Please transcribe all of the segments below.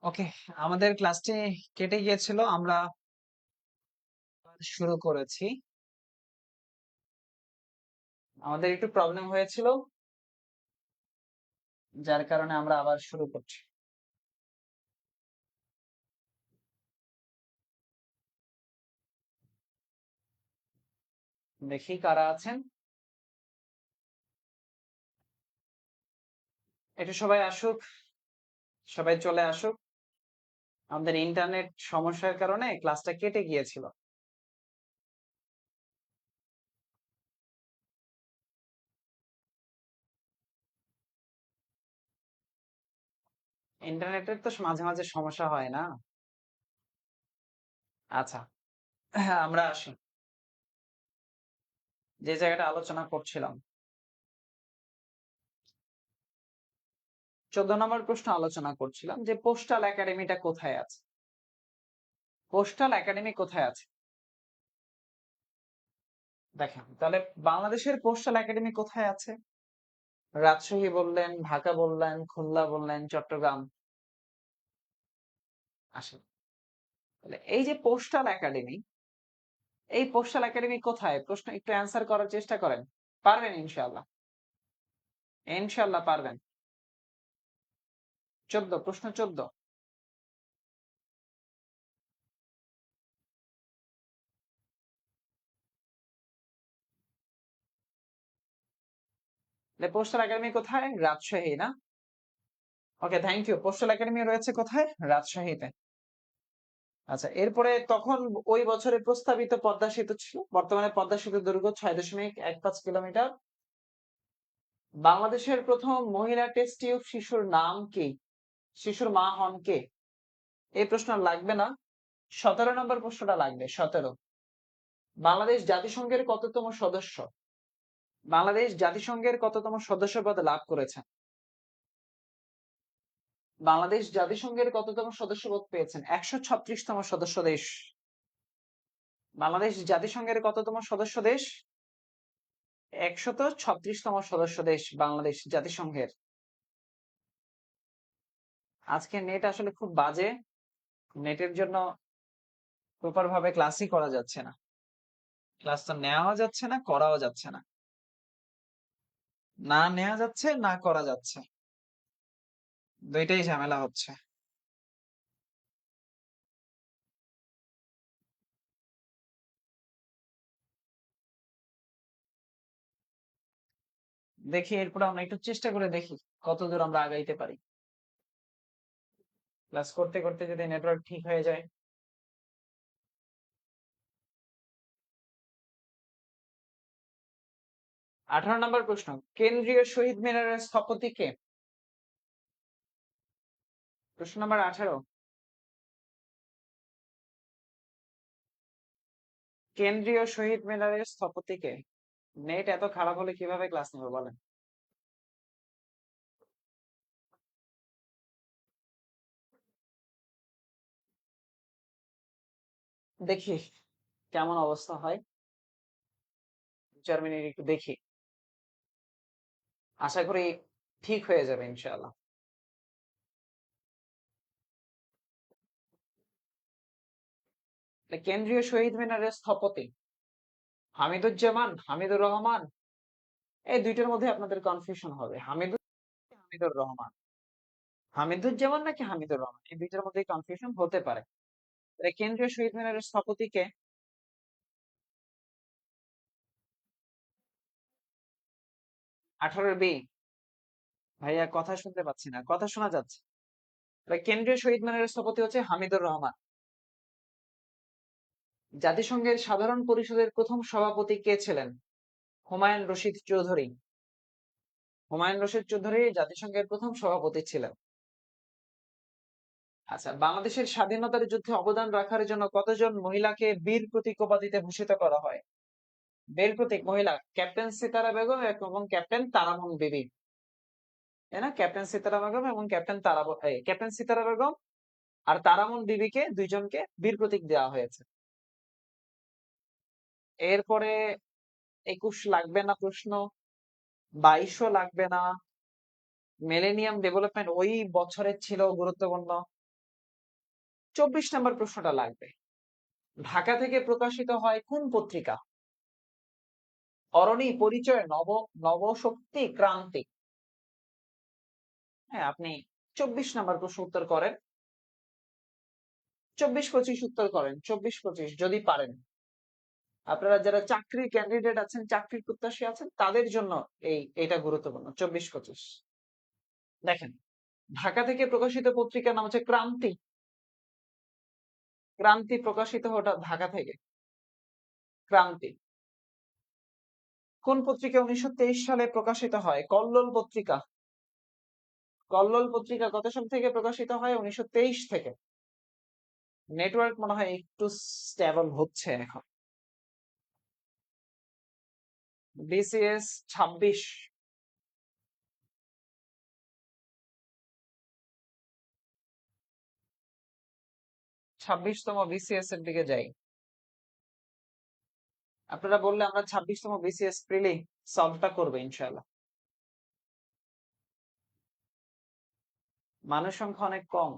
ওকে, আমাদের ক্লাসটি কেটে গিয়েছিল, আমরা শুরু করেছি। আমাদের একটু প্রবলেম হয়েছিল, যার কারণে আমরা আবার শুরু করছি। দেখি কারা আছেন, একটু সবাই আসুক, সবাই চলে আসুক। আমাদের ইন্টারনেট সমস্যার কারণে ক্লাসটা কেটে গিয়েছিল। ইন্টারনেটের তো মাঝে মাঝে সমস্যা হয় না। আচ্ছা, হ্যাঁ, আমরা আসি যে জায়গাটা আলোচনা করছিলাম। 14 নম্বর প্রশ্ন আলোচনা করছিলাম যে পোস্টাল একাডেমিটা কোথায় আছে। পোস্টাল একাডেমি কোথায় আছে দেখেন তাহলে। বাংলাদেশের পোস্টাল একাডেমি কোথায় আছে? রাজশাহী বললেন, ঢাকা বললেন, খুলনা বললেন, চট্টগ্রাম। আসেন, তাহলে এই যে পোস্টাল একাডেমি, এই পোস্টাল একাডেমি কোথায়? প্রশ্ন একটু অ্যান্সার করার চেষ্টা করেন। পারবেন ইনশাআল্লাহ, ইনশাআল্লাহ পারবেন। 14, প্রশ্ন 14। পোস্টাল একাডেমি কোথায়? রাজশাহী, না? ওকে, থ্যাংক ইউ। পোস্টাল একাডেমি রয়েছে কোথায়? রাজশাহীতে। আচ্ছা, এরপরে তখন ওই বছরে প্রস্তাবিত পদ্মা সেতু ছিল, বর্তমানে পদ্মা সেতুর দৈর্ঘ্য 6.15 কিলোমিটার। বাংলাদেশের প্রথম মহিলা টেস্ট টিউব শিশুর নাম কি? শিশুর মা হন কে? এই প্রশ্ন লাগবে না। 17 নম্বর প্রশ্নটা লাগবে, 17। বাংলাদেশ জাতিসংঘের কততম সদস্য? বাংলাদেশ জাতিসংঘের কততম সদস্যপদ লাভ করেছে? বাংলাদেশ জাতিসংঘের কততম সদস্যপদ পেয়েছেন? 136তম সদস্য দেশ। বাংলাদেশ জাতিসংঘের কততম সদস্য দেশ? 136তম সদস্য দেশ বাংলাদেশ জাতিসংঘের। আজকে নেট আসলে খুব বাজে, নেটের জন্য প্রপার ভাবে ক্লাসই করা যাচ্ছে না। ক্লাস তো নেওয়া যাচ্ছে না, করাও যাচ্ছে না। না নেওয়া যাচ্ছে, না করা যাচ্ছে, দুইটাই ঝামেলা হচ্ছে। দেখি এরপর আমরা একটু চেষ্টা করে দেখি কতদূর আমরা আগাইতে পারি। ক্লাস করতে করতে যদি নেটওয়ার্ক ঠিক হয়ে যায়। 18 নম্বর প্রশ্ন, কেন্দ্রীয় শহীদ মিনারের স্থপতি কে? প্রশ্ন নাম্বার 18, কেন্দ্রীয় শহীদ মিনারের স্থপতি কে? নেট এত খারাপ হলে কিভাবে ক্লাস নেবো বলেন? দেখি কেমন অবস্থা হয়, 4 মিনিট একটু দেখি, আশা করি ঠিক হয়ে যাবে ইনশাআল্লাহ। কেন্দ্রীয় শহীদ মিনারের স্থপতি হামিদুজ্জামান, হামিদুর রহমান, এই দুইটার মধ্যে আপনাদের কনফিউশন হবে। হামিদুর রহমান, হামিদুজ্জামান নাকি হামিদুর রহমান, এই দুইটার মধ্যে কনফিউশন হতে পারে। কেন্দ্রীয় শহীদ মিনারের স্থপতি কে? 18 বি। ভাইয়া কথা শুনতে পাচ্ছি না, কথা শোনা যাচ্ছে। কেন্দ্রীয় শহীদ মিনারের স্থপতি হচ্ছে হামিদুর রহমান। জাতিসংঘের সাধারণ পরিষদের প্রথম সভাপতি কে ছিলেন? হুমায়ুন রশিদ চৌধুরী। হুমায়ুন রশিদ চৌধুরী জাতিসংঘের প্রথম সভাপতি ছিলেন। আচ্ছা, বাংলাদেশের স্বাধীনতার যুদ্ধে অবদান রাখার জন্য কতজন মহিলাকে বীর প্রতীক উপাধিতে ভূষিত করা হয়? বীর প্রতীক মহিলা ক্যাপ্টেন সিতারা বেগম এবং ক্যাপ্টেন তারামন বিবি, তাই না? ক্যাপ্টেন সিতারা বেগম এবং ক্যাপ্টেন সিতারা বেগম আর তারামন বিবিকে, দুইজনকে বীর প্রতীক দেওয়া হয়েছে। এরপরে 21 লাগবে না প্রশ্ন, 22ও লাগবে না। মিলেনিয়াম ডেভেলপমেন্ট ওই বছরের ছিল গুরুত্বপূর্ণ। 24 নম্বর প্রশ্নটা লাগবে। ঢাকা থেকে প্রকাশিত হয় কোন পত্রিকা? অরণি, পরিচয়, নবশক্তি, ক্রান্তি। হ্যাঁ, আপনি 24 নম্বর প্রশ্ন উত্তর করেন। 24-25 উত্তর করেন। 24-25 যদি পারেন। আপনারা যারা চাকরির ক্যান্ডিডেট আছেন, চাকরির প্রত্যাশী আছেন, তাদের জন্য এটা গুরুত্বপূর্ণ। 24-25 দেখেন, ঢাকা থেকে প্রকাশিত পত্রিকার নাম হচ্ছে ক্রান্তি। ক্রান্তি প্রকাশিত ওটা ঢাকা থেকে। ক্রান্তি কোন পত্রিকা 1923 সালে প্রকাশিত হয়? কল্লোল পত্রিকা। কল্লোল পত্রিকা কত সাল থেকে প্রকাশিত হয়? 1923 থেকে। নেটওয়ার্ক মনে হয় একটু স্টেবল হচ্ছে এখন। বিসিএস 26। 26তম বিসিএস এর দিকে যাই। আপনারা বললে আমরা 26তম বিসিএস প্রিলি সলভটা করবো ইনশাআল্লাহ। মানুষ সংখ্যা অনেক কম।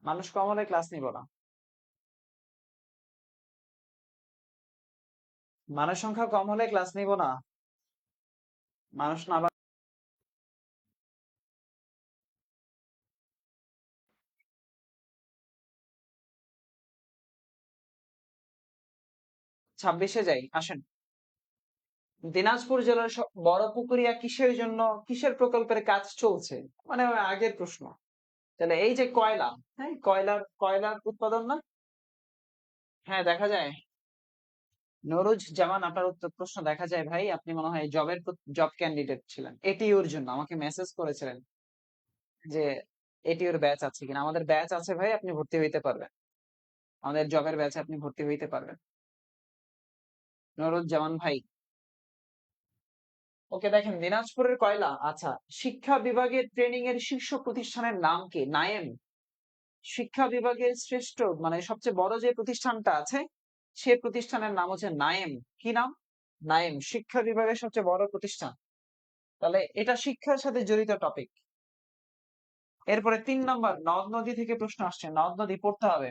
মানুষ কম হলে ক্লাস নিব না। মানুষ সংখ্যা কম হলে ক্লাস নিব না। মানুষ না 26-এ যাই, আসেন। দিনাজপুর জেলার বড়পুকুরিয়া কিসের প্রকল্পের কাজ চলছে? মানে আগের প্রশ্ন। তাহলে এই যে কয়লা, হ্যাঁ, কয়লার উৎপাদন না? হ্যাঁ, দেখা যায়। নরুজ জামান, আপনার উত্তর প্রশ্ন দেখা যায় ভাই, আপনি মনে হয় জব ক্যান্ডিডেট ছিলেন। এটিওর জন্য আমাকে মেসেজ করেছিলেন যে এটিওর ব্যাচ আছে কিনা। আমাদের ব্যাচ আছে ভাই, আপনি ভর্তি হইতে পারবেন। আমাদের জবের ব্যাচে আপনি ভর্তি হইতে পারবেন। নরুজ জামান ভাই। ওকে, দেখেন দিনাজপুরের কয়লা। আচ্ছা, শিক্ষা বিভাগের ট্রেনিং এর শীর্ষ প্রতিষ্ঠানের নাম কি? নায়েম। শিক্ষা বিভাগের শ্রেষ্ঠ মানে সবচেয়ে বড় যে প্রতিষ্ঠানটা আছে, সে প্রতিষ্ঠানের নাম হচ্ছে নায়েম। কি নাম? নায়েম, শিক্ষা বিভাগের সবচেয়ে বড় প্রতিষ্ঠান। তাহলে এটা শিক্ষার সাথে জড়িত টপিক। এরপরে 3 নম্বর, নদ নদী থেকে প্রশ্ন আসছে, নদ নদী পড়তে হবে।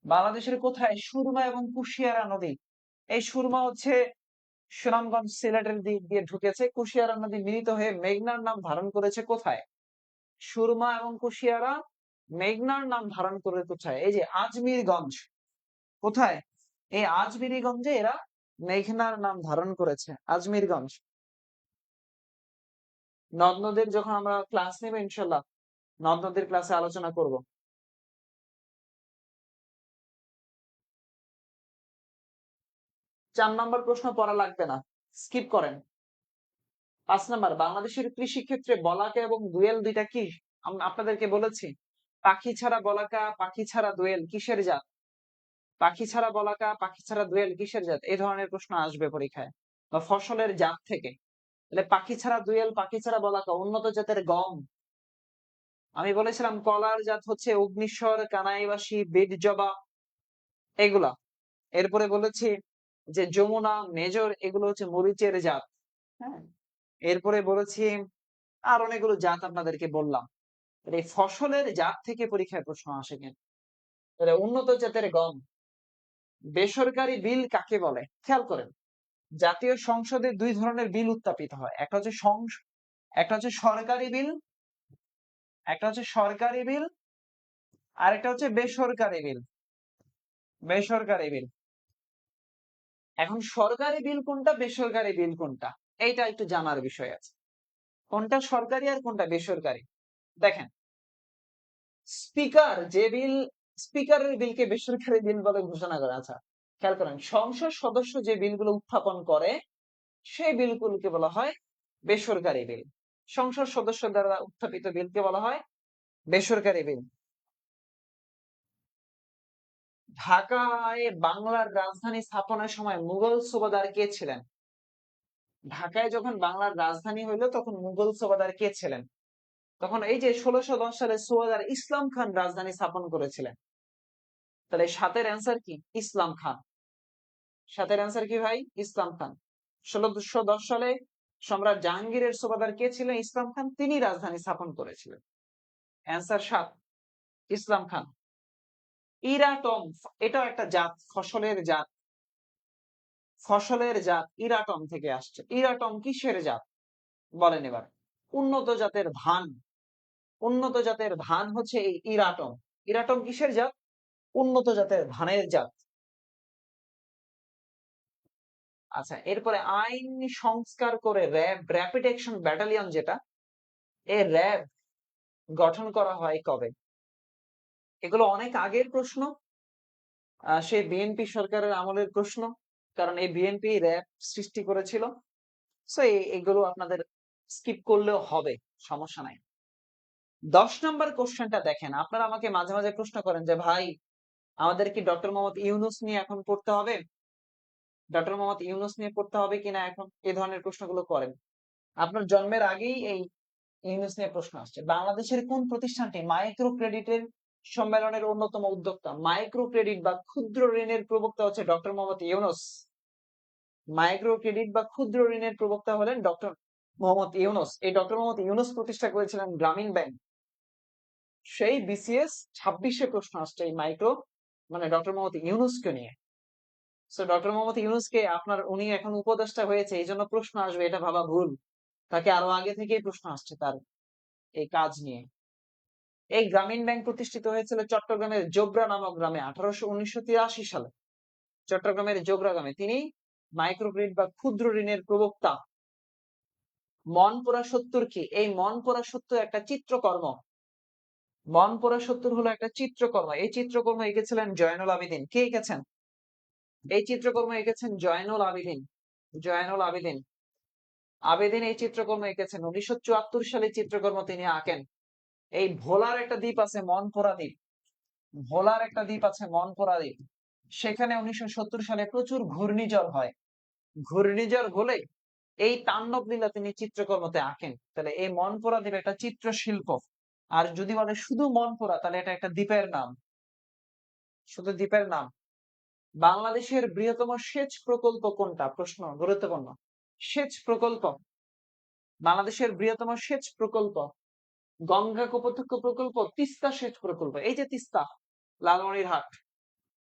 বাংলাদেশের কোথায় সুরমা এবং কুশিয়ারা নদী? এই সুরমা হচ্ছে সুনামগঞ্জ সিলেটের দিক দিয়ে ঢুকেছে, কুশিয়ারা নদী মিলিত হয়ে মেঘনার নাম ধারণ করেছে কোথায়? সুরমা এবং কুশিয়ারা মেঘনার নাম ধারণ করে কোথায়? এই যে আজমিরগঞ্জ। কোথায়? এই আজমিরগঞ্জে এরা মেঘনার নাম ধারণ করেছে, আজমিরগঞ্জ। নদ নদীর যখন আমরা ক্লাস নেব ইনশাল্লাহ, নদ নদীর ক্লাসে আলোচনা করব। 4 নম্বর প্রশ্ন পড়া লাগবে না, স্কিপ করেন। 5 নম্বর, বাংলাদেশের কৃষি ক্ষেত্রে বলাকা এবং দোয়েল দুইটা কি? আপনাদেরকে বলেছি, পাখি ছাড়া বলাকা, পাখি ছাড়া দোয়েল কিসের জাত? পাখি ছাড়া বলাকা, পাখি ছাড়া দোয়েল কিসের জাত? এই ধরনের প্রশ্ন আসবে পরীক্ষায়, বা ফসলের জাত থেকে। তাহলে পাখি ছাড়া দোয়েল, পাখি ছাড়া বলাকা উন্নত জাতের গম। আমি বলেছিলাম কলার জাত হচ্ছে অগ্নিস্বর, কানাইবাসী, বিট জবা, এগুলা। এরপরে বলেছি যে যমুনা, মেজর, এগুলো হচ্ছে মরিচের জাত। হ্যাঁ, এরপরে বলেছি আর অনেকগুলো জাত আপনাদেরকে বললাম। এই ফসলের জাত থেকে পরীক্ষায় প্রশ্ন আসে কিন্তু। তাহলে উন্নত জাতের গম। বেসরকারি বিল কাকে বলে? খেয়াল করেন, জাতীয় সংসদে 2 ধরনের বিল উত্থাপিত হয়। একটা হচ্ছে সরকারি বিল, একটা হচ্ছে সরকারি বিল, আর একটা হচ্ছে বেসরকারি বিল। বেসরকারি বিল। এখন সরকারি বিল কোনটা, বেসরকারি বিল কোনটা, এইটা একটু জানার বিষয় আছে। কোনটা সরকারি আর কোনটা বেসরকারি। দেখেন, স্পিকারের বিলকে বেসরকারি বিল বলে ঘোষণা করা। আচ্ছা, খেয়াল করেন, সংসদ সদস্য যে বিলগুলো উত্থাপন করে সেই বিলগুলোকে বলা হয় বেসরকারি বিল। সংসদ সদস্য দ্বারা উত্থাপিত বিলকে বলা হয় বেসরকারি বিল। ঢাকায় বাংলার রাজধানী স্থাপনের সময় মুঘল সুবাদার কে ছিলেন? ঢাকায় যখন বাংলার রাজধানী হইলো তখন মুঘল সুবাদার কে ছিলেন? তখন এই যে 1610 সালে সুবাদার ইসলাম খান রাজধানী স্থাপন করেছিলেন। তাহলে 7-এর অ্যান্সার কি? ইসলাম খান। 7-এর অ্যান্সার কি ভাই? ইসলাম খান। 1610 সালে সম্রাট জাহাঙ্গীরের সুবাদার কে ছিলেন? ইসলাম খান, তিনি রাজধানী স্থাপন করেছিলেন। অ্যান্সার 7 ইসলাম খান। ইরাটম এটাও একটা জাত, ফসলের জাত। ফসলের জাত ইরাটম থেকে আসছে। ইরাটম কিসের জাত বলেন এবার? উন্নত জাতের ধান। উন্নত জাতের ধান হচ্ছে এই ইরাটম। ইরাটম কিসের জাত? উন্নত জাতের ধানের জাত। আচ্ছা, এরপরে আইন সংস্কার করে র্যাপিড অ্যাকশন ব্যাটালিয়ন যেটা, এই র্যাব গঠন করা হয় কবে? এগুলো অনেক আগের প্রশ্ন, সেই বিএনপি সরকারের আমলের প্রশ্ন, কারণ এই বিএনপি র্যাব সৃষ্টি করেছিল। সো এগুলো আপনাদের স্কিপ করলেও হবে, সমস্যা নাই। 10 নম্বর কোশ্চেনটা দেখেন। আপনারা আমাকে মাঝে মাঝে প্রশ্ন করেন যে ভাই আমাদের কি ডক্টর মোহাম্মদ ইউনূস নিয়ে এখন পড়তে হবে? ডক্টর মোহাম্মদ ইউনূস নিয়ে পড়তে হবে কিনা এখন? এই ধরনের প্রশ্নগুলো করেন। আপনার জন্মের আগেই এই ইউনূস নিয়ে প্রশ্ন আসছে। বাংলাদেশের কোন প্রতিষ্ঠানটি মাইক্রো ক্রেডিটের সম্মেলনের অন্যতম উদ্যোক্তা? মাইক্রো ক্রেডিট বা ক্ষুদ্র ঋণের প্রবক্তা হচ্ছে doctor Mohammad Yunus. Micro credit বা ক্ষুদ্র ঋণের প্রবক্তা হলেন ডক্টর মোহাম্মদ ইউনূস। এই ডক্টর মোহাম্মদ ইউনূস প্রতিষ্ঠা করেছিলেন গ্রামীণ ব্যাংক। সেই বিসিএস 26-এ প্রশ্ন আসছে এই মাইক্রো মানে ডক্টর মোহাম্মদ ইউনূসকে নিয়ে। সো ডক্টর মোহাম্মদ ইউনূসকে আপনার উনি এখন উপদেষ্টা হয়েছে এই জন্য প্রশ্ন আসবে এটা ভাবা ভুল। তাকে আরো আগে থেকেই প্রশ্ন আসছে তার এই কাজ নিয়ে। এই গ্রামীণ ব্যাংক প্রতিষ্ঠিত হয়েছিল চট্টগ্রামের জোবরা নামক গ্রামে 1983 সালে। চট্টগ্রামের জোবরা গ্রামে। তিনি মাইক্রো ক্রেডিট বা ক্ষুদ্র ঋণের প্রবক্তা। মন পোড়া সত্তর কি? এই মন পোড়া সত্তর একটা চিত্রকর্ম। মন পোড়া সত্তর হলো একটা চিত্রকর্ম। এই চিত্রকর্ম এঁকেছিলেন জয়নুল আবেদিন। কে এঁকেছেন? এই চিত্রকর্ম এঁকেছেন জয়নুল আবেদিন। জয়নুল আবেদিন। আবেদিন এই চিত্রকর্ম এঁকেছেন। 1974 সালে চিত্রকর্ম তিনি আঁকেন। এই ভোলার একটা দ্বীপ আছে মনপুরা দ্বীপ। ভোলার একটা দ্বীপ আছে মনপুরা দ্বীপ। সেখানে 1970 সালে প্রচুর ঘূর্ণিঝড় হয়। ঘূর্ণিঝড় হলে এই তাণ্ডব লীলা তিনি চিত্রকর্মতে আঁকেন। তাহলে এই মনপুরা দ্বীপ একটা চিত্রশিল্প। আর যদি বলে শুধু মনপুরা তাহলে এটা একটা দ্বীপের নাম। শুধু দ্বীপের নাম। বাংলাদেশের বৃহত্তম সেচ প্রকল্প কোনটা? প্রশ্ন গুরুত্বপূর্ণ। সেচ প্রকল্প। বাংলাদেশের বৃহত্তম সেচ প্রকল্প গঙ্গা কপোতাক্ষ প্রকল্প, তিস্তা সেচ প্রকল্প। এই যে তিস্তা, লালমনিরহাট।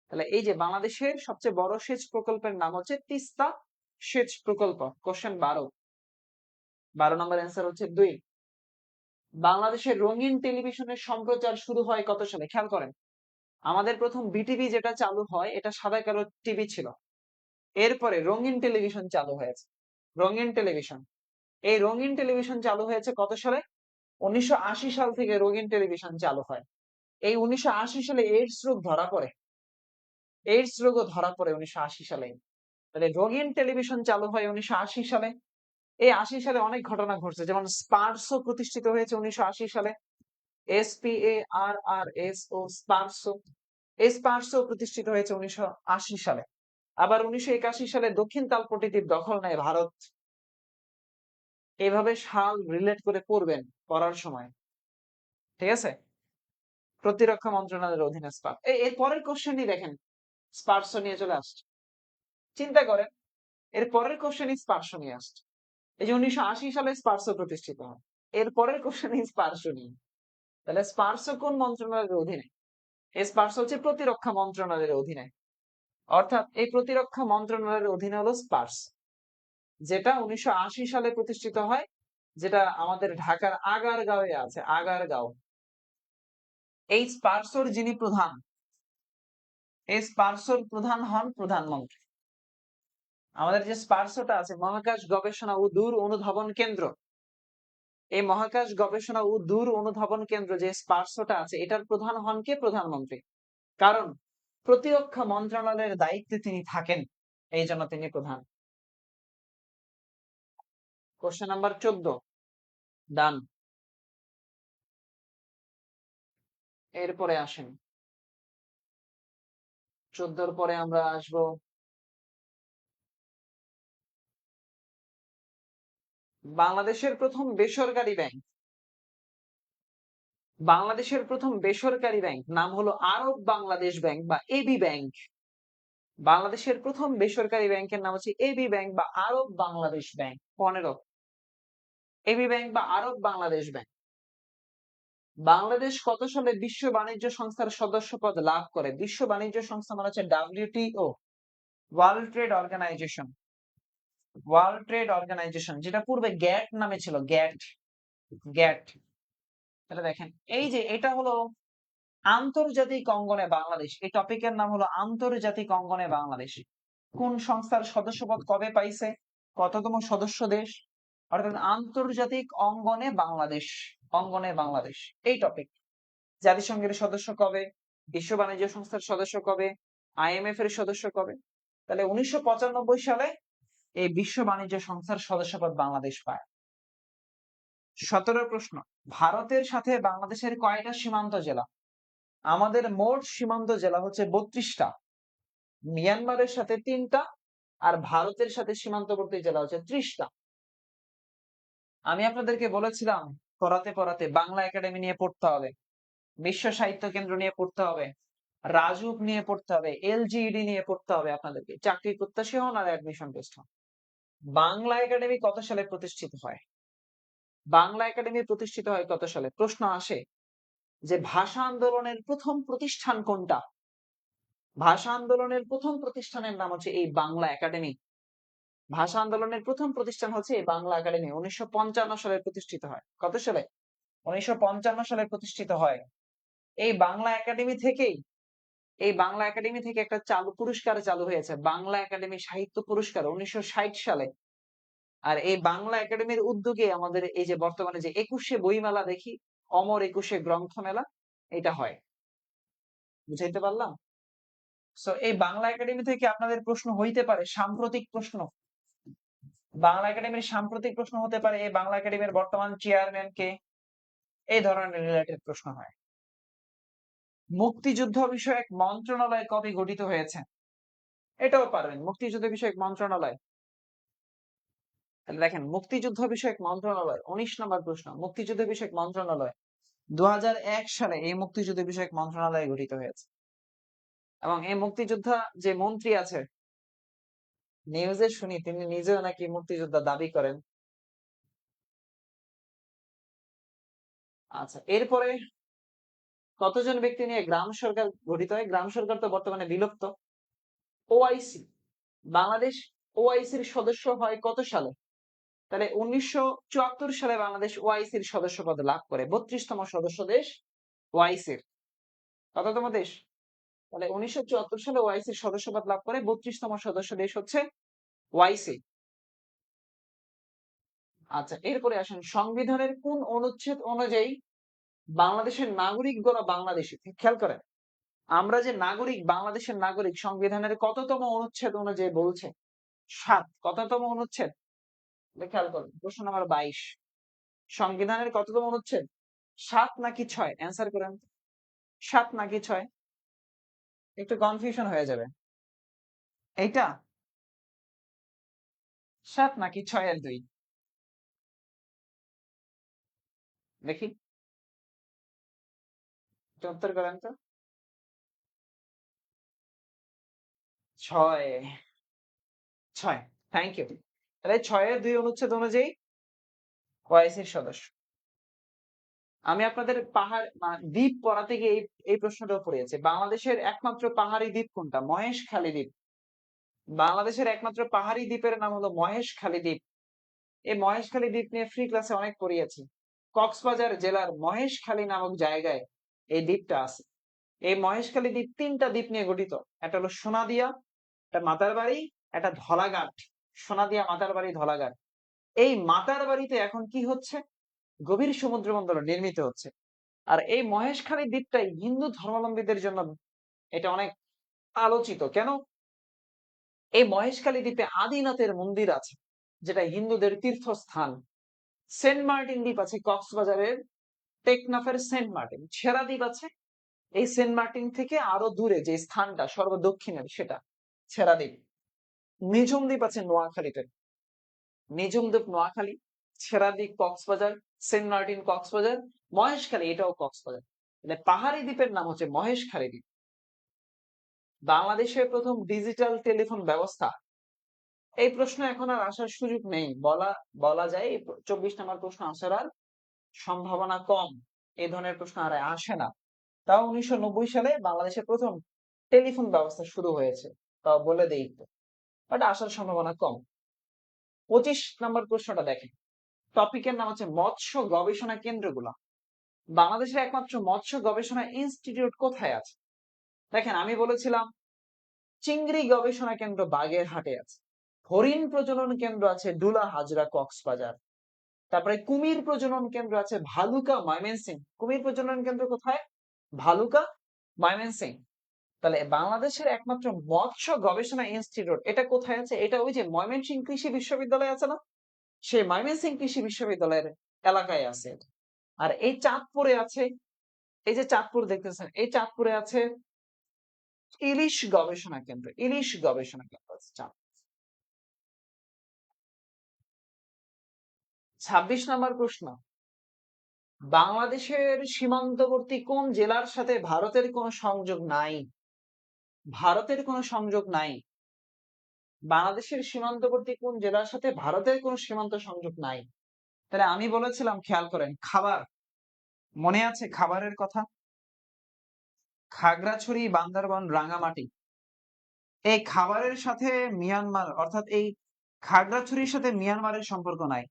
তাহলে এই যে বাংলাদেশের সবচেয়ে বড় সেচ প্রকল্পের নাম হচ্ছে তিস্তা সেচ প্রকল্প। কোশ্চেন 12 নম্বর অ্যান্সার হচ্ছে 2। বাংলাদেশের রঙিন টেলিভিশনের সম্প্রচার শুরু হয় কত সালে? খেয়াল করেন, আমাদের প্রথম বিটিভি যেটা চালু হয় এটা সাদা কালো টিভি ছিল। এরপরে রঙিন টেলিভিশন চালু হয়েছে। রঙিন টেলিভিশন। এই রঙিন টেলিভিশন চালু হয়েছে কত সালে? 1980 সাল থেকে রঙিন টেলিভিশন চালু হয়। এই 1980 সালে এইডস রোগ ধরা পড়ে। এইডস রোগও ধরা পড়ে 1980 সালে। তাহলে রঙিন টেলিভিশন চালু হয় 1980 সালে। এই 80 সালে অনেক ঘটনা ঘটছে, যেমন স্পার্সো প্রতিষ্ঠিত হয়েছে 1980 সালে। SPARRSO SPARRSO. এই স্পার্সো প্রতিষ্ঠিত হয়েছে 1980 সালে। আবার 1981 সালে দক্ষিণ তালপট্টি দ্বীপ দখল নেয় ভারত। এইভাবে সাল রিলেট করে পড়বেন পড়ার সময়, ঠিক আছে? প্রতিরক্ষা মন্ত্রণালয়ের অধীনে এর পরের কোশ্চেনই দেখেন, স্পার্সো নিয়ে চলে আসছে। চিন্তা করেন, এর পরের কোশ্চেনই স্পার্সো নিয়ে আসছে। এই যে 1980 সালে স্পার্সো প্রতিষ্ঠিত হয়, এর পরের কোশ্চেনই স্পার্সো নিয়ে। তাহলে স্পার্সো কোন মন্ত্রণালয়ের অধীনে? এই স্পার্সো হচ্ছে প্রতিরক্ষা মন্ত্রণালয়ের অধীনে। অর্থাৎ এই প্রতিরক্ষা মন্ত্রণালয়ের অধীনে হলো স্পার্স, যেটা 1980 সালে প্রতিষ্ঠিত হয়, যেটা আমাদের ঢাকার আগারগাঁওয়ে আছে। আগারগাঁও। এই স্পার্সোর যিনি প্রধান, এই স্পার্সোর প্রধান হন প্রধানমন্ত্রী। আমাদের যে স্পার্সোটা আছে, মহাকাশ গবেষণা ও দূর অনুধাবন কেন্দ্র, এই মহাকাশ গবেষণা ও দূর অনুধাবন কেন্দ্র যে স্পার্সোটা আছে, এটার প্রধান হন কে? প্রধানমন্ত্রী। কারণ প্রতিরক্ষা মন্ত্রণালয়ের দায়িত্বে তিনি থাকেন, এই জন্য তিনি প্রধান। কোশ্চেন নাম্বার 14 ডান। এরপরে আসেন, 14 পরে আমরা আসব বাংলাদেশের প্রথম বেসরকারি ব্যাংক। বাংলাদেশের প্রথম বেসরকারি ব্যাংক নাম হলো আরব বাংলাদেশ ব্যাংক বা এবি ব্যাংক। বাংলাদেশের প্রথম বেসরকারি ব্যাংকের নাম হচ্ছে এবি ব্যাংক বা আরব বাংলাদেশ ব্যাংক। 15 এবি ব্যাংক বা আরব বাংলাদেশ ব্যাংক। বাংলাদেশ কত সালে বিশ্ব বাণিজ্য সংস্থার সদস্যপদ লাভ করে? বিশ্ব বাণিজ্য সংস্থা মানে হচ্ছে WTO, world trade organization. World trade organization, যেটা পূর্বে গ্যাট নামে ছিল, গ্যাট। গ্যাট। তাহলে দেখেন, এই যে এটা হলো আন্তর্জাতিক অঙ্গনে বাংলাদেশ, এই টপিকের নাম হলো আন্তর্জাতিক অঙ্গনে বাংলাদেশ। কোন সংস্থার সদস্যপদ কবে পাইছে, কততম সদস্য দেশ, অর্থাৎ আন্তর্জাতিক অঙ্গনে বাংলাদেশ। অঙ্গনে বাংলাদেশ এই টপিক। জাতিসংঘের সদস্য কবে, বিশ্ব বাণিজ্য সংস্থার সদস্য কবে, IMF এর সদস্য কবে? তাহলে 1995 সালে এই বিশ্ব বাণিজ্য সংস্থার সদস্যপদ বাংলাদেশ পায়। 17 প্রশ্ন, ভারতের সাথে বাংলাদেশের কয়টা সীমান্ত জেলা? আমাদের মোট সীমান্ত জেলা হচ্ছে 32টা, মিয়ানমারের সাথে 3টা, আর ভারতের সাথে সীমান্তবর্তী জেলা হচ্ছে 30টা। আমি আপনাদেরকে বলেছিলাম পড়াতে পড়াতে বাংলা একাডেমি নিয়ে পড়তে হবে, বিশ্ব সাহিত্য কেন্দ্র নিয়ে পড়তে হবে, রাজউক নিয়ে পড়তে হবে, LGED নিয়ে পড়তে হবে আপনাদেরকে, চাকরি প্রত্যাশী হন আর অ্যাডমিশন টেস্ট হন। বাংলা একাডেমি কত সালে প্রতিষ্ঠিত হয়? বাংলা একাডেমি প্রতিষ্ঠিত হয় কত সালে? প্রশ্ন আসে যে ভাষা আন্দোলনের প্রথম প্রতিষ্ঠান কোনটা? ভাষা আন্দোলনের প্রথম প্রতিষ্ঠানের নাম হচ্ছে এই বাংলা একাডেমি। ভাষা আন্দোলনের প্রথম প্রতিষ্ঠান হচ্ছে এই বাংলা একাডেমি। 1955 সালে প্রতিষ্ঠিত হয়। কত সালে? 1955 সালে প্রতিষ্ঠিত হয়। এই বাংলা একাডেমি থেকেই, এই বাংলা একাডেমি থেকে একটা পুরস্কার চালু হয়েছে, বাংলা একাডেমি সাহিত্য পুরস্কার 1960 সালে। আর এই বাংলা একাডেমির উদ্যোগে আমাদের এই যে বর্তমানে যে 21শে বইমেলা দেখি, অমর 21শে গ্রন্থ মেলা, এটা হয়। বুঝাইতে পারলাম? সো এই বাংলা একাডেমি থেকে আপনাদের প্রশ্ন হইতে পারে সাম্প্রতিক প্রশ্ন। বাংলা একাডেমির সাম্প্রতিক প্রশ্ন হতে পারে এই বাংলা একাডেমির বর্তমান চেয়ারম্যান কে, এই ধরনের রিলেটেড প্রশ্ন হয়। মুক্তিযুদ্ধ বিষয়ক মন্ত্রণালয় কবে গঠিত হয়েছে? এটাও পারবেন, মুক্তিযুদ্ধ বিষয়ক মন্ত্রণালয়। তাহলে দেখেন, মুক্তিযুদ্ধ বিষয়ক মন্ত্রণালয় 19 নম্বর প্রশ্ন, মুক্তিযুদ্ধ বিষয়ক মন্ত্রণালয় 2001 সালে এই মুক্তিযুদ্ধ বিষয়ক মন্ত্রণালয় গঠিত হয়েছে। এবং এই মুক্তিযোদ্ধা যে মন্ত্রী আছে, নিউজে শুনি তিনি নিজেও নাকি মুক্তিযোদ্ধা দাবি করেন। আচ্ছা, এরপরে কতজন ব্যক্তি নিয়ে গ্রাম সরকার গঠিত হয়? গ্রাম সরকার তো বর্তমানে বিলুপ্ত। OIC, বাংলাদেশ OIC এর সদস্য হয় কত সালে? তাহলে 1974 সালে বাংলাদেশ OIC এর সদস্যপদ লাভ করে, 32তম সদস্য দেশ OIC এর। কততম দেশ? তাহলে 1974 সালে OIC এর সদস্যপদ লাভ করে, 32তম সদস্য দেশ হচ্ছে OIC। আচ্ছা, এরপরে আসেন, সংবিধানের কোন অনুচ্ছেদ অনুযায়ী বাংলাদেশের নাগরিক গড়া বাংলাদেশী? খেয়াল করেন, আমরা যে নাগরিক, বাংলাদেশের নাগরিক, সংবিধানের কততম অনুচ্ছেদ অনুযায়ী বলছে? 7। কততম অনুচ্ছেদ? খেয়াল করুন, প্রশ্ন নাম্বার 22। সংবিধানের কততম অনুচ্ছেদ? 7 নাকি 6? অ্যান্সার করেন। 7 নাকি 6? একটু কনফিউশন হয়ে যাবে। এইটা 7 নাকি 6 এর 2? দেখি, উত্তর করেন তো। 6। 6, থ্যাংক ইউ। তাহলে 6 এর 2 অনুচ্ছেদ অনুযায়ী ওআইসির সদস্য। আমি আপনাদের পাহাড় দ্বীপ পড়াতে গিয়ে এই প্রশ্নটাও পড়িয়েছে, বাংলাদেশের একমাত্র পাহাড়ি দ্বীপ কোনটা? মহেশখালী দ্বীপ। বাংলাদেশের একমাত্র পাহাড়ি দ্বীপের নাম হলো মহেশখালী দ্বীপ। এই মহেশখালী দ্বীপ নিয়ে ফ্রি ক্লাসে অনেক পড়িয়েছি। কক্সবাজার জেলার মহেশখালী নামক জায়গায় এই দ্বীপটা আছে। এই মহেশখালী দ্বীপ 3টা দ্বীপ নিয়ে গঠিত। একটা হলো সোনাদিয়া, একটা মাতারবাড়ি, একটা ধলাঘাট। সোনাদিয়া, মাতারবাড়ি, ধলাঘাট। এই মাতারবাড়িতে এখন কি হচ্ছে? গভীর সমুদ্র বন্দর নির্মিত হচ্ছে। আর এই মহেশখালী দ্বীপটাই হিন্দু ধর্মাবলম্বীদের জন্য এটা অনেক আলোচিত। কেন? এই মহেশখালী দ্বীপে আদিনাথের মন্দির আছে, যেটা হিন্দুদের তীর্থস্থান। সেন্ট মার্টিন দ্বীপ আছে কক্সবাজারের, টেকনাফের সেন্ট মার্টিন। ছেড়া দ্বীপ আছে এই সেন্ট মার্টিন থেকে আরো দূরে, যে স্থানটা সর্বদক্ষিণের, সেটা ছেড়া দ্বীপ। নিঝুম দ্বীপ আছে নোয়াখালীতে, নিঝুম দ্বীপ নোয়াখালী, ছেড়া দ্বীপ কক্সবাজার, সেন্ট মার্টিন কক্সবাজার, মহেশখালী এটাও কক্সবাজার। মানে পাহাড়ি দ্বীপের নাম হচ্ছে মহেশখালী দ্বীপ। বাংলাদেশের প্রথম ডিজিটাল টেলিফোন ব্যবস্থা? এই প্রশ্ন এখন আর আসার সুযোগ নেই, বলা যায় 24 নম্বর প্রশ্ন আসার আর সম্ভাবনা কম। এই ধরনের প্রশ্ন আর আসে না। তাও 1990 সালে বাংলাদেশে প্রথম টেলিফোন ব্যবস্থা শুরু হয়েছে, তাও বলে দেই তো, বাট আসার সম্ভাবনা কম। 25 নম্বর প্রশ্নটা দেখেন, টপিকের নাম হচ্ছে মৎস্য গবেষণা কেন্দ্রগুলো। বাংলাদেশের একমাত্র মৎস্য গবেষণা ইনস্টিটিউট কোথায় আছে? দেখেন, আমি বলেছিলাম চিংড়ি গবেষণা কেন্দ্র বাগেরহাটে আছে, হরিণ প্রজনন কেন্দ্র আছে ডুলা হাজরা কক্সবাজার, তারপরে কুমির প্রজনন কেন্দ্র আছে ভালুকা ময়মনসিংহ। কুমির প্রজনন কেন্দ্র কোথায়? ভালুকা ময়মনসিংহ। তাহলে বাংলাদেশের একমাত্র মৎস্য গবেষণা ইনস্টিটিউট এটা কোথায় আছে? এটা ওই যে ময়মনসিংহ কৃষি বিশ্ববিদ্যালয় আছে না, সেই ময়মনসিংহ কৃষি বিশ্ববিদ্যালয়ের এলাকায় আছে। আর এই চাঁদপুরে আছে, এই যে চাঁদপুর দেখতেছেন, এই চাঁদপুরে আছে ইলিশ গবেষণা কেন্দ্র, ইলিশ গবেষণা কেন্দ্র আছে চাঁদপুর। 26 নম্বর প্রশ্ন, বাংলাদেশের সীমান্তবর্তী কোন জেলার সাথে ভারতের কোনো সংযোগ নাই? ভারতের কোনো সংযোগ নাই। বাংলাদেশের সীমান্তবর্তী কোন জেলার সাথে ভারতের কোনো সীমান্ত সংযোগ নাই? তাহলে আমি বলেছিলাম, খেয়াল করেন, খাবার, মনে আছে খাবারের কথা? খাগড়াছড়ি, বান্দরবান, রাঙামাটি, এই খাবারের সাথে মিয়ানমার, অর্থাৎ এই খাগড়াছড়ির সাথে মিয়ানমারের সম্পর্ক নাই,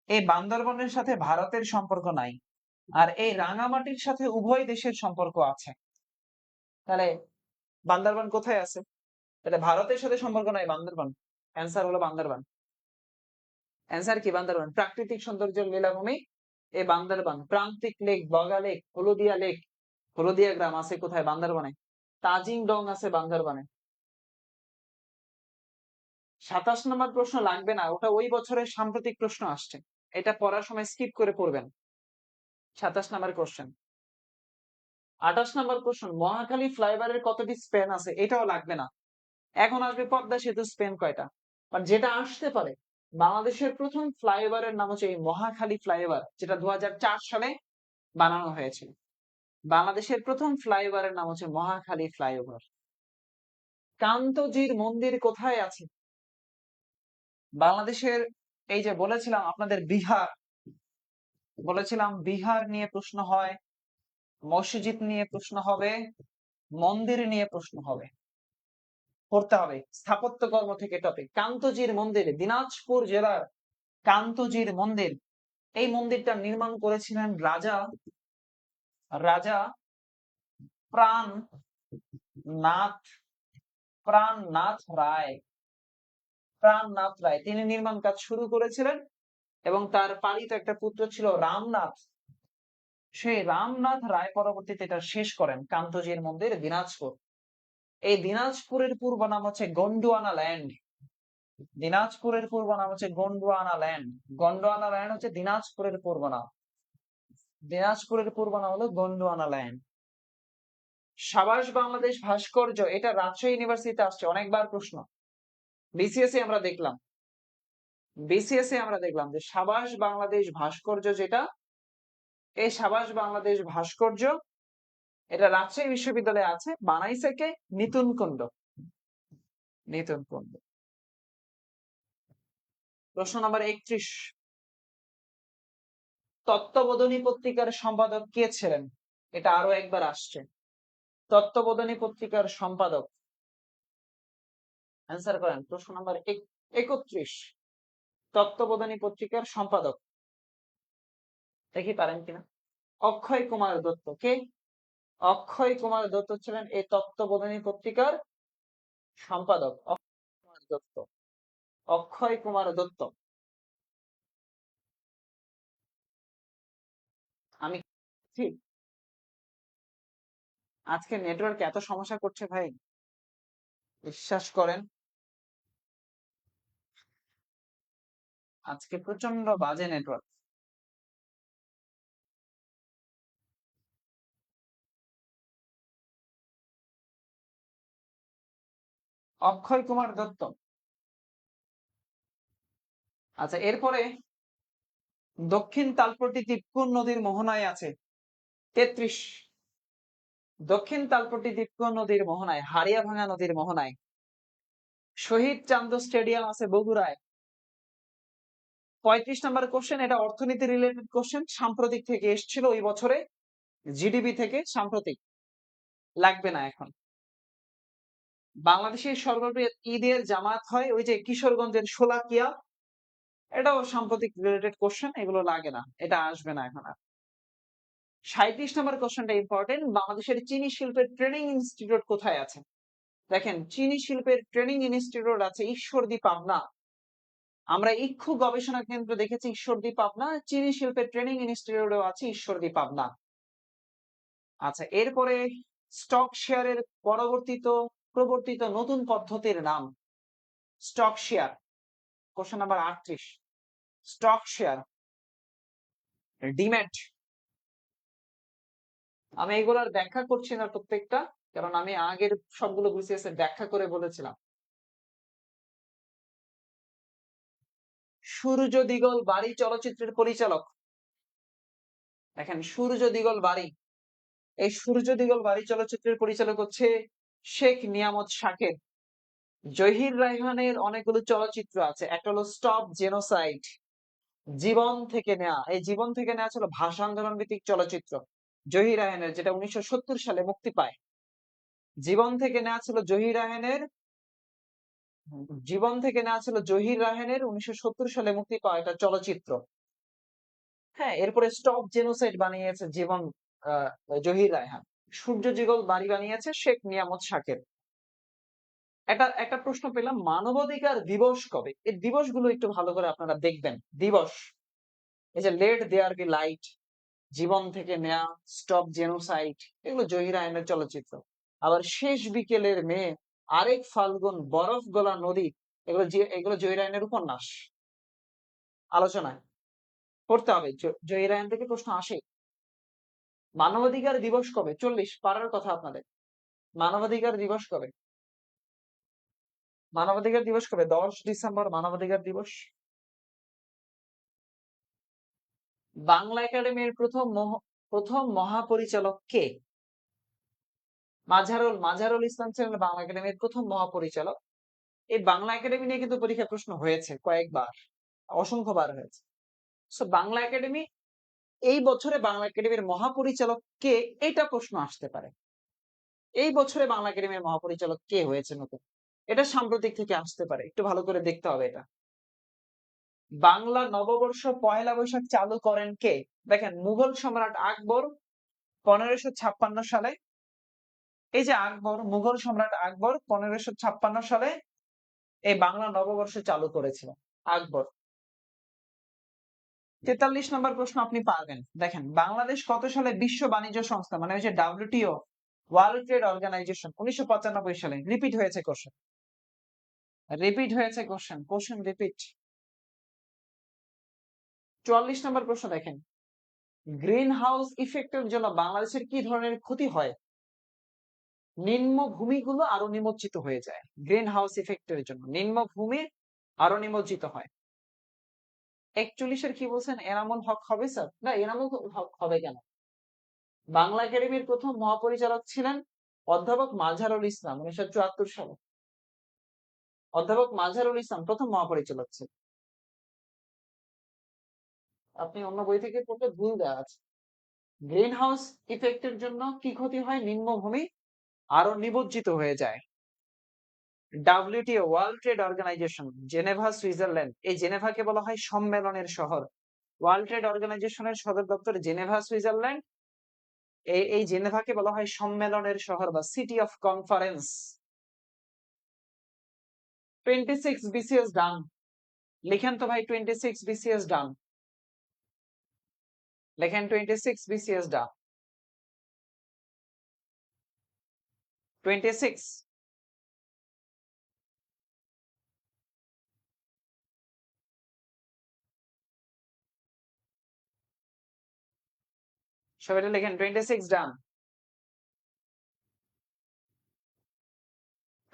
এই বান্দরবানের সাথে ভারতের সম্পর্ক নাই, আর এই রাঙামাটির সাথে উভয় দেশের সম্পর্ক আছে। তাহলে বান্দরবান কোথায় আছে? তাহলে ভারতের সাথে সম্পর্ক নাই বান্দরবান, অ্যান্সার হলো বান্দরবান। অ্যান্সার কি? বান্দরবান। প্রাকৃতিক সৌন্দর্যের লীলাভূমি এই বান্দরবান। প্রান্তিক লেক, বগা লেক, হলদিয়া লেক, হলদিয়া গ্রাম আছে কোথায়? বান্দরবানে। তাজিং ডং আছে বান্দরবানে। 27 নম্বর প্রশ্ন লাগবে না, ওটা ওই বছরের সাম্প্রতিক প্রশ্ন আসছে, এটা পড়ার সময় স্কিপ করে পড়বেন। 27 নম্বর কোশ্চেন। 28 নম্বর প্রশ্ন, মহাখালী ফ্লাইওভারের কতটি স্প্যান আছে? এটাও লাগবে না। এখন আসবে পদ্মা সেতু স্প্যান কয়টা, আর যেটা আসতে পারে, বাংলাদেশের প্রথম ফ্লাইওভারের নাম হচ্ছে এই মহাখালী ফ্লাইওভার, যেটা 2004 সালে বানানো হয়েছিল। বাংলাদেশের প্রথম ফ্লাইওভারের নাম হচ্ছে মহাখালী ফ্লাইওভার। কান্তজির মন্দির কোথায় আছে? বাংলাদেশের, এই যে বলেছিলাম আপনাদের বিহার, বলেছিলাম বিহার নিয়ে প্রশ্ন হয়, মসজিদ নিয়ে প্রশ্ন হবে, মন্দির নিয়ে প্রশ্ন হবে, পড়তে হবে। স্থাপত্য কর্ম থেকে টপিক। কান্তজির মন্দির, দিনাজপুর জেলার কান্তজির মন্দির, এই মন্দিরটা নির্মাণ করেছিলেন রাজা রাজা প্রাণনাথ প্রাণনাথ রায়। প্রাণনাথ রায় তিনি নির্মাণ কাজ শুরু করেছিলেন, এবং তার পালিত একটা পুত্র ছিল রামনাথ, সেই রামনাথ রায় পরবর্তীতে এটা শেষ করেন। কান্তজির মন্দির দিনাজপুর। এই দিনাজপুরের পূর্ব নাম হচ্ছে গন্ডুয়ানা ল্যান্ড। দিনাজপুরের পূর্ব নাম হচ্ছে গন্ডুয়ানা ল্যান্ড। গন্ডুয়ানা ল্যান্ড হচ্ছে দিনাজপুরের পূর্ব নাম। দিনাজপুরের পূর্ব নাম হলো গন্ডুয়ানা ল্যান্ড। সাবাস বাংলাদেশ ভাস্কর্য, এটা রাজশাহী ইউনিভার্সিটিতে আসছে অনেকবার প্রশ্ন। বিসিএস আমরা দেখলাম, বিসিএস আমরা দেখলাম যে সাবাস বাংলাদেশ ভাস্কর্য, যেটা এই সাবাস বাংলাদেশ ভাস্কর্য, এটা রাজশাহী বিশ্ববিদ্যালয়ে আছে। বানাইছে কে? নিতুন কুণ্ড। নিতুন কুণ্ড। প্রশ্ন নাম্বার 31, তত্ত্ববোধিনী পত্রিকার সম্পাদক কে ছিলেন? এটা আরো একবার আসছে। তত্ত্ববোধিনী পত্রিকার সম্পাদক, অ্যান্সার করেন। প্রশ্ন নাম্বার 31, তত্ত্ববোধিনী পত্রিকার সম্পাদক, দেখি পারেন কিনা। অক্ষয় কুমার দত্ত। কে? অক্ষয় কুমার দত্ত ছিলেন এই তত্ত্ববোধিনী পত্রিকার সম্পাদক। অক্ষয় কুমার দত্ত, অক্ষয় কুমার দত্ত। আমি ঠিক, আজকে নেটওয়ার্ক এত সমস্যা করছে ভাই, বিশ্বাস করেন, আজকে প্রচন্ড বাজে নেটওয়ার্ক। অক্ষয় কুমার দত্ত। আচ্ছা, এরপরে দক্ষিণ তালপট্টি দ্বীপ কোন নদীর মোহনায় আছে? 33। দক্ষিণ তালপট্টি দ্বীপ কোন নদীর মোহনায়? হারিয়াভাঙা নদীর মোহনায়। শহীদ চান্দ স্টেডিয়াম আছে বগুড়ায়। 35 নাম্বার কোশ্চেন, এটা অর্থনীতি রিলেটেড কোশ্চেন, সাম্প্রতিক থেকে এসেছিল ওই বছরে, জিডিপি থেকে সাম্প্রতিক, লাগবে না এখন। বাংলাদেশের সর্ববৃহৎ ঈদের জামাত হয় ওই যে কিশোরগঞ্জের শোলাকিয়া, এটাও সাম্প্রতিক রিলেটেড কোশ্চেন, এগুলো লাগে না, এটা আসবে না এখন আর। 37 নম্বর কোশ্চেনটা ইম্পর্টেন্ট, বাংলাদেশের চিনি শিল্পের ট্রেনিং ইনস্টিটিউট কোথায় আছে? দেখেন, চিনি শিল্পের ট্রেনিং ইনস্টিটিউট আছে ঈশ্বরদী, পাবনা। আমরা ইক্ষু গবেষণা কেন্দ্র দেখেছি ঈশ্বরদী, পাবনা, চিনি শিল্পের ট্রেনিং ইনস্টিটিউটও আছে ঈশ্বরদী, পাবনা। আচ্ছা, এরপরে স্টক শেয়ারের প্রবর্তিত নতুন পদ্ধতির নাম? Stock share, question number 38। Stock share, demat. আমি এগুলার ব্যাখ্যা করছি না প্রত্যেকটা, কারণ আমি আগের সবগুলো বিসিএস এর ব্যাখ্যা করে বলেছিলাম। সূর্য দিগল বাড়ি চলচ্চিত্রের পরিচালক? দেখেন, সূর্য দিগল বাড়ি, এই সূর্য দিগল বাড়ি চলচ্চিত্রের পরিচালক হচ্ছে শেখ নিয়ামত শাকের। জহির রায়হানের অনেকগুলো চলচ্চিত্র আছে, একটা হলো স্টপ জেনোসাইড, জীবন থেকে নেয়া। এই জীবন থেকে নেয়া ছিল ভাষা আন্দোলন ভিত্তিক চলচ্চিত্র জহির রায়হানের, যেটা 1970 সালে মুক্তি পায়। জীবন থেকে নেওয়া ছিল জহির রায়হানের, জীবন থেকে নেওয়া ছিল জহির রায়হানের 1970 সালে মুক্তি পাওয়া একটা চলচ্চিত্র। হ্যাঁ, এরপরে স্টপ জেনোসাইড বানিয়েছে জীবন, জহির রায়হান। সূর্য যুগল বাড়ি বানিয়েছে শেখ নিয়ামত শাকের। একটা প্রশ্ন পেলাম, মানবাধিকার দিবস কবে? এই দিবসগুলো একটু ভালো করে আপনারা দেখবেন। দিবস, এই যে লেট দেয়ার বি লাইট, জীবন থেকে নেয়া, স্টপ জেনোসাইড, এগুলো জহির রায়হানের চলচ্চিত্র। আবার শেষ বিকেলের মেয়ে, আরেক ফাল্গুন, বরফ গলা নদী, এগুলো জহির রায়হানের উপন্যাস, আলোচনায় পড়তে হবে। জহির রায়হান থেকে প্রশ্ন আসে। মানবাধিকার দিবস কবে? 40 পারার কথা আপনাদের। মানবাধিকার দিবস কবে? মানবাধিকার দিবস কবে? 10 ডিসেম্বর মানবাধিকার দিবস। বাংলা একাডেমির প্রথম মহাপরিচালক কে? মাঝারুল ইসলাম ছিলেন বাংলা একাডেমির প্রথম মহাপরিচালক। এই বাংলা একাডেমি নিয়ে কিন্তু পরীক্ষা প্রশ্ন হয়েছে কয়েকবার, অসংখ্যবার হয়েছে। সো বাংলা একাডেমি, এই বছরে বাংলা একাডেমির মহাপরিচালক কে, এটা প্রশ্ন আসতে পারে। এই বছরে বাংলা একাডেমির মহাপরিচালক কে হয়েছে নতুন, এটা সাম্প্রতিক থেকে আসতে পারে, একটু ভালো করে দেখতে হবে এটা। বাংলা নববর্ষ পয়লা বৈশাখ চালু করেন কে? দেখেন, মুঘল সম্রাট আকবর 1556 সালে, এই যে আকবর, মুঘল সম্রাট আকবর 1556 সালে এই বাংলা নববর্ষ চালু করেছিল আকবর। 43 নম্বর প্রশ্ন আপনি পারবেন। দেখেন, বাংলাদেশ কত সালে বিশ্ব বাণিজ্য সংস্থা, মানে ওই যে WTO, ওয়ার্ল্ড ট্রেড অর্গানাইজেশন, 1995 সালে রিপিট হয়েছে কোশ্চেন, কোশ্চেন রিপিট। 44 নম্বর প্রশ্ন দেখেন, গ্রিন হাউস ইফেক্টের জন্য বাংলাদেশের কি ধরনের ক্ষতি হয়? নিম্নভূমিগুলো আরো নিমজ্জিত হয়ে যায় গ্রিন হাউস ইফেক্টের জন্য, নিম্নভূমি আরো নিমজ্জিত হয়। 41-এর কি বলছেন, এনামুল হক হবে স্যার? না, এনামুল হক হবে কেন? বাংলা একাডেমির প্রথম মহাপরিচালক ছিলেন অধ্যাপক মাঝারুল ইসলাম, 1974 সালে। অধ্যাপক মাঝারুল ইসলাম প্রথম মহাপরিচালক ছিলেন। আপনি অন্য বই থেকে পড়লে ভুল দেওয়া আছে। গ্রিন হাউস ইফেক্টের জন্য কি ক্ষতি হয়? নিম্নভূমি আরো নিমজ্জিত হয়ে যায়। WTO, world trade organization, Geneva, Switzerland, এই জেনেভাকে বলা হয় সম্মেলনের শহর। ওয়ার্ল্ড ট্রেড অর্গানাইজেশনের সদর দপ্তর জেনেভা, সুইজারল্যান্ড। এই জেনেভাকে বলা হয় সম্মেলনের শহর বা সিটি অফ কনফারেন্স। 26 BCS ডান, লিখেন তো ভাই, 26 BCS ডান, লেখেন 26 BCS ডান। 26। সবাই লেখেন 26 ডান,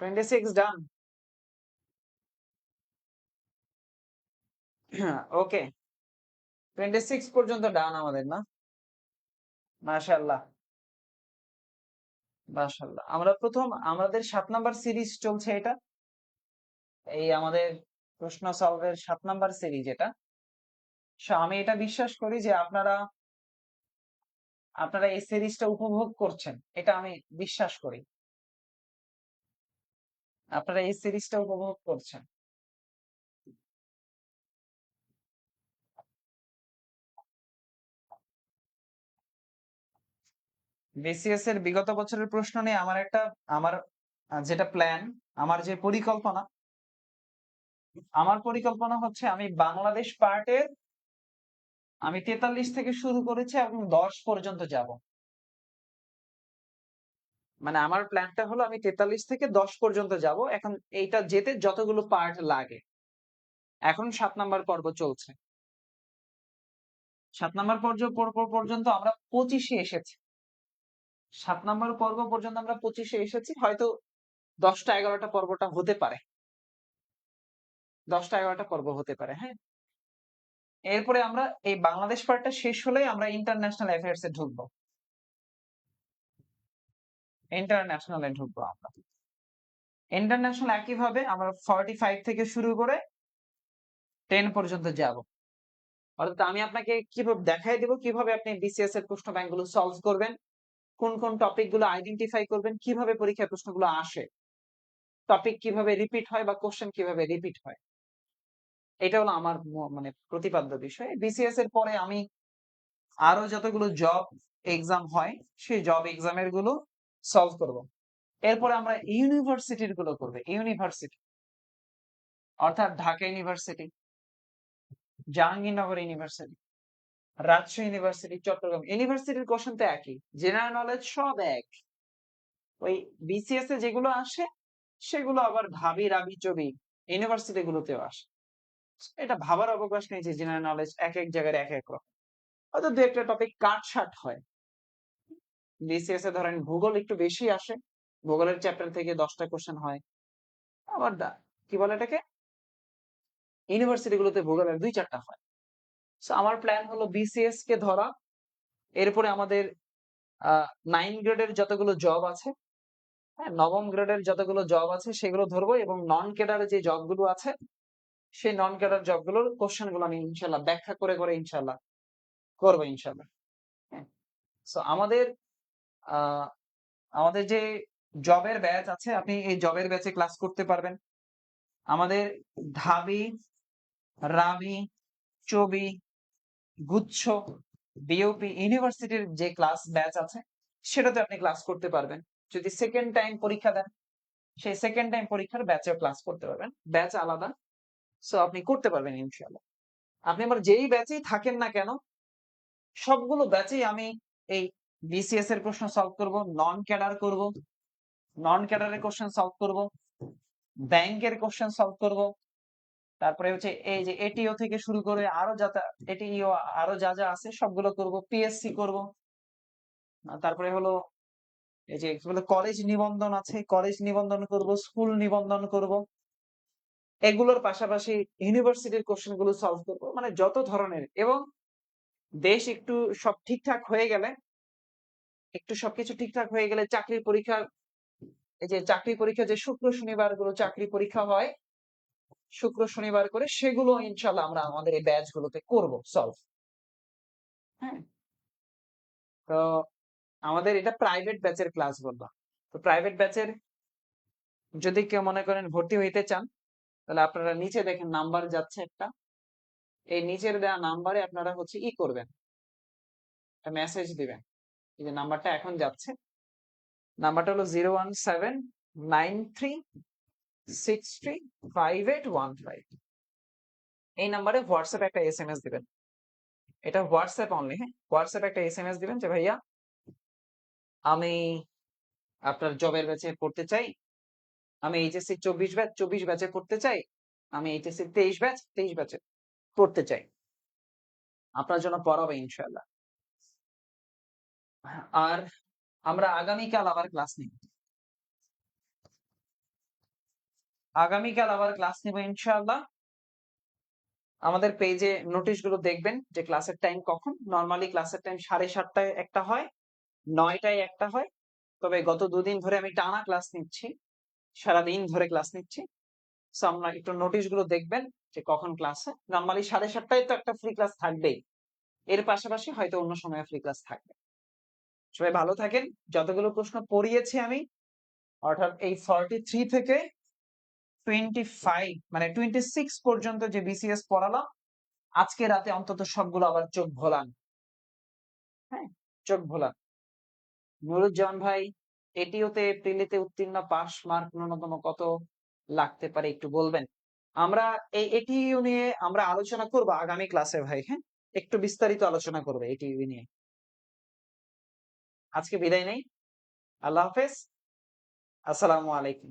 26 ডান। ওকে, 26 পর্যন্ত ডান আমাদের, না? মাশাআল্লাহ, মাশাআল্লাহ। আমাদের 7 নাম্বার সিরিজ চলছে এটা, এই আমাদের প্রশ্ন সলভের 7 নাম্বার সিরিজ এটা। আমি এটা বিশ্বাস করি যে আপনারা আপনারা এই সিরিজটা উপভোগ করছেন, এটা আমি বিশ্বাস করি। আপনারা এই সিরিজটা উপভোগ করছেন। বিসিএস এর বিগত বছরের প্রশ্ন নিয়ে আমার যেটা প্ল্যান, আমার যে পরিকল্পনা, আমার পরিকল্পনা হচ্ছে আমি বাংলাদেশ পার্টের আমি 43 থেকে শুরু করেছি এবং 10 পর্যন্ত যাব। মানে আমার প্ল্যানটা হলো আমি 43 থেকে 10 পর্যন্ত যাব। এখন এইটা যেতে যতগুলো পার্ট লাগে। এখন 7 নাম্বার পর্ব চলছে। 7 নাম্বার পর্যন্ত আমরা 25 এ এসেছি। 7 নাম্বার পর্ব পর্যন্ত আমরা 25 এ এসেছি। হয়তো 10টা 11টা পর্বটা হতে পারে। 10টা 11টা পর্ব হতে পারে, হ্যাঁ? এরপরে আমরা এই বাংলাদেশ পার্টটা শেষ হলেই আমরা ইন্টারন্যাশনাল অ্যাফেয়ার্স এ ঢুকবো। ইন্টারন্যাশনালে ঢুকবো আমরা। ইন্টারন্যাশনাল একইভাবে আমরা 45 থেকে শুরু করে 10 পর্যন্ত যাব। অর্থাৎ আমি আপনাকে কিভাবে দেখাই দিব কিভাবে আপনি বিসিএস এর প্রশ্ন ব্যাংকগুলো সলভ করবেন, কোন কোন টপিক গুলো আইডেন্টিফাই করবেন, কিভাবে পরীক্ষায় প্রশ্নগুলো আসে, টপিক কিভাবে রিপিট হয় বা কোশ্চেন কিভাবে রিপিট হয়। এটা হলো আমার মানে প্রতিপাদ্য বিষয়। বিসিএস এর পরে আমি আরো যতগুলো জব এক্সাম হয় সেই জব এক্সামের গুলো সলভ করব। এরপরে আমরা ইউনিভার্সিটির গুলো করবে। ইউনিভার্সিটি অর্থাৎ Dhaka university, Jahangirnagar university, Rajshahi university, Chattogram ইউনিভার্সিটির কোশ্চেন তো একই, জেনারেল নলেজ সব এক। ওই বিসিএস এ যেগুলো আসে সেগুলো আবার ঢাবি রাবি চবি ইউনিভার্সিটি গুলোতেও আসে। এটা ভাবার অবকাশ নেই যে জেনারেল নলেজ এক এক জায়গায় এক এক রকম। হয়তো দু একটা টপিক কাটছাট হয়। বিসিএস এ ধরেন ভূগোল একটু বেশি আসে, ভূগোলের চ্যাপ্টার থেকে 10টা কোশ্চেন হয়। আবার কি বলে এটাকে, ইউনিভার্সিটি গুলোতে ভূগোলের 2-4টা হয়। আমার প্ল্যান হলো বিসিএস কে ধরা, এরপরে আমাদের 9 গ্রেডের যতগুলো জব আছে, হ্যাঁ, নবম গ্রেডের যতগুলো জব আছে সেগুলো ধরবো, এবং নন ক্যাডার যে জবগুলো আছে সেই নন ক্যাডার জবগুলোর কোশ্চেন গুলো আমি ইনশাল্লাহ ব্যাখ্যা করে করে ইনশাল্লাহ করবো ইনশাল্লাহ। হ্যাঁ, সো আহ আমাদের যে জবের ব্যাচ আছে, আপনি এই জবের ব্যাচে ক্লাস করতে পারবেন। আমাদের ঢাবি, রাবি, চবি, গুচ্ছ, বিওপি ইউনিভার্সিটির যে ক্লাস ব্যাচ আছে সেটাতে আপনি ক্লাস করতে পারবেন। যদি সেকেন্ড টাইম পরীক্ষা দেন সেই সেকেন্ড টাইম পরীক্ষার ব্যাচেও ক্লাস করতে পারবেন, ব্যাচ আলাদা। সো আপনি করতে পারবেন ইনশাআল্লাহ। আপনি আমার যেই ব্যাচেই থাকেন না কেন সবগুলো ব্যাচেই আমি এই বিসিএস এর প্রশ্ন সলভ করব, নন ক্যাডার করব, নন ক্যাডারের কোশ্চেন সলভ করব, ব্যাংকের কোশ্চেন সলভ করব, তারপরে হচ্ছে এই যে এটিও থেকে শুরু করে আরো যা এটিও আরো যা যা আছে সবগুলো করব, পিএসসি করব। তারপরে হলো এই যে কলেজ নিবন্ধন আছে, কলেজ নিবন্ধন করব, স্কুল নিবন্ধন করব। এগুলোর পাশাপাশি ইউনিভার্সিটির কোশ্চেন গুলো সলভ করব, মানে যত ধরনের। এবং দেশ একটু সব ঠিকঠাক হয়ে গেলে, একটু সবকিছু ঠিকঠাক হয়ে গেলে চাকরির পরীক্ষা, এই যে চাকরি পরীক্ষা যে শুক্র শনিবার গুলো চাকরি পরীক্ষা হয় শুক্র শনিবার করে, সেগুলো ইনশাল্লাহ আমরা আমাদের এই ব্যাচ গুলোতে করব সলভ। হ্যাঁ, তো আমাদের এটা প্রাইভেট ব্যাচের ক্লাস বললাম। তো প্রাইভেট ব্যাচের যদি কেউ মনে করেন ভর্তি হইতে চান, তাহলে আপনারা নিচে দেখেন নাম্বার যাচ্ছে একটা, এই নিচের দেওয়া নাম্বারে আপনারা হচ্ছে করবেন, একটা মেসেজ দিবেন। এই যে নাম্বারটা এখন যাচ্ছে, নাম্বারটা হলো 01793635815। এই নাম্বারে হোয়াটসঅ্যাপ একটা এসএমএস দিবেন। এটা হোয়াটসঅ্যাপ অনলি, হ্যাঁ, হোয়াটসঅ্যাপ একটা এসএমএস দিবেন যে ভাইয়া আমি আপনার জবের ব্যাচে পড়তে চাই, আমি এইচএসসি 24 ব্যাচে পড়তে চাই, আমি এইচএসসি 23 ব্যাচে পড়তে চাই, আপনার জন্য পড়াবো ইনশাআল্লাহ। আর আমরা আগামীকাল আবার ক্লাস নিব, আগামীকাল আবার ক্লাস নিব ইনশাআল্লাহ। আমাদের পেজে নোটিশ গুলো দেখবেন যে ক্লাসের টাইম কখন। নরমালি ক্লাসের টাইম 7:30টায় একটা হয়, 9টায় একটা হয়। তবে গত 2 দিন ধরে আমি টানা ক্লাস নিচ্ছি, সারাদিন ধরে ক্লাস নিচ্ছি। সো আমরা একটু নোটিশ গুলো দেখবেন। যে কখন ক্লাসে নরমালি 7:30টায় তো একটা ফ্রি ক্লাস থাকবেই। এর পাশাপাশি হয়তো অন্য সময়ে ফ্রি ক্লাস থাকবে। সবাই ভালো থাকেন। যতগুলো প্রশ্ন পড়িয়েছি আমি অর্থাৎ এই 43 থেকে 25 মানে 26 পর্যন্ত যে বিসিএস পড়ালাম, আজকে রাতে অন্তত সবগুলো আবার চোখ ভোলান। হ্যাঁ? চোখ ভোলান। নুরুজ্জামান ভাই, এটিওতে প্রিলিতে উত্তীর্ণ পাস মার্ক ন্যূনতম কত লাগতে পারে একটু বলবেন? আমরা এটিইউ নিয়ে আমরা আলোচনা করব আগামী ক্লাসে ভাই, হ্যাঁ? একটু বিস্তারিত আলোচনা করব এটিইউ নিয়ে। আজকে বিদায় নেই। আল্লাহ হাফেজ। আসসালামু আলাইকুম।